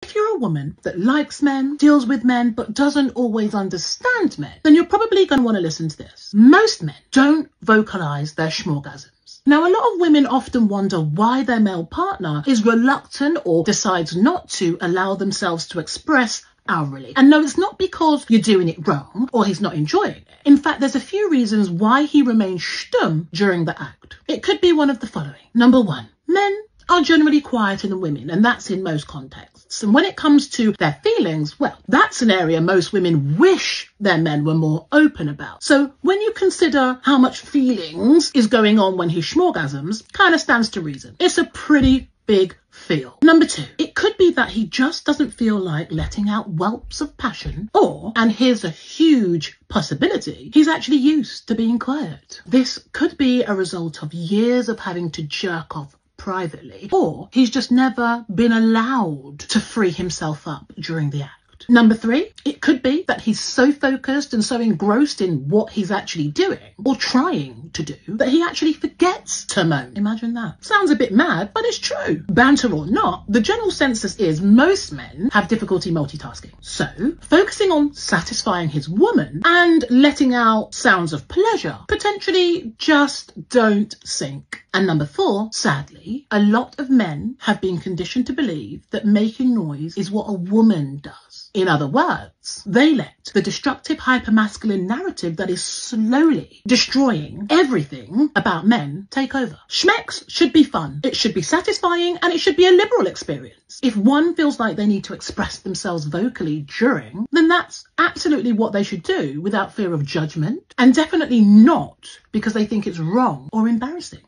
If you're a woman that likes men, deals with men, but doesn't always understand men, then you're probably going to want to listen to this. Most men don't vocalize their schmooorgasms. Now, a lot of women often wonder why their male partner is reluctant or decides not to allow themselves to express hourly. And no, it's not because you're doing it wrong or he's not enjoying it. In fact, there's a few reasons why he remains stum during the act. It could be one of the following. Number one, men are generally quieter than women, and that's in most contexts. And when it comes to their feelings, well, that's an area most women wish their men were more open about. So when you consider how much feelings is going on when he schmooorgasms, kind of stands to reason. It's a pretty big feel. Number two, it could be that he just doesn't feel like letting out whelps of passion, or, and here's a huge possibility, he's actually used to being quiet. This could be a result of years of having to jerk off privately, or he's just never been allowed to free himself up during the act. Number three, it could be that he's so focused and so engrossed in what he's actually doing or trying to do that he actually forgets to moan. Imagine that. Sounds a bit mad, but it's true. Banter or not, the general census is most men have difficulty multitasking. So focusing on satisfying his woman and letting out sounds of pleasure potentially just don't sync. And number four, sadly, a lot of men have been conditioned to believe that making noise is what a woman does. In other words, they let the destructive hypermasculine narrative that is slowly destroying everything about men take over. Schmex should be fun, it should be satisfying, and it should be a liberal experience. If one feels like they need to express themselves vocally during, then that's absolutely what they should do without fear of judgment, and definitely not because they think it's wrong or embarrassing.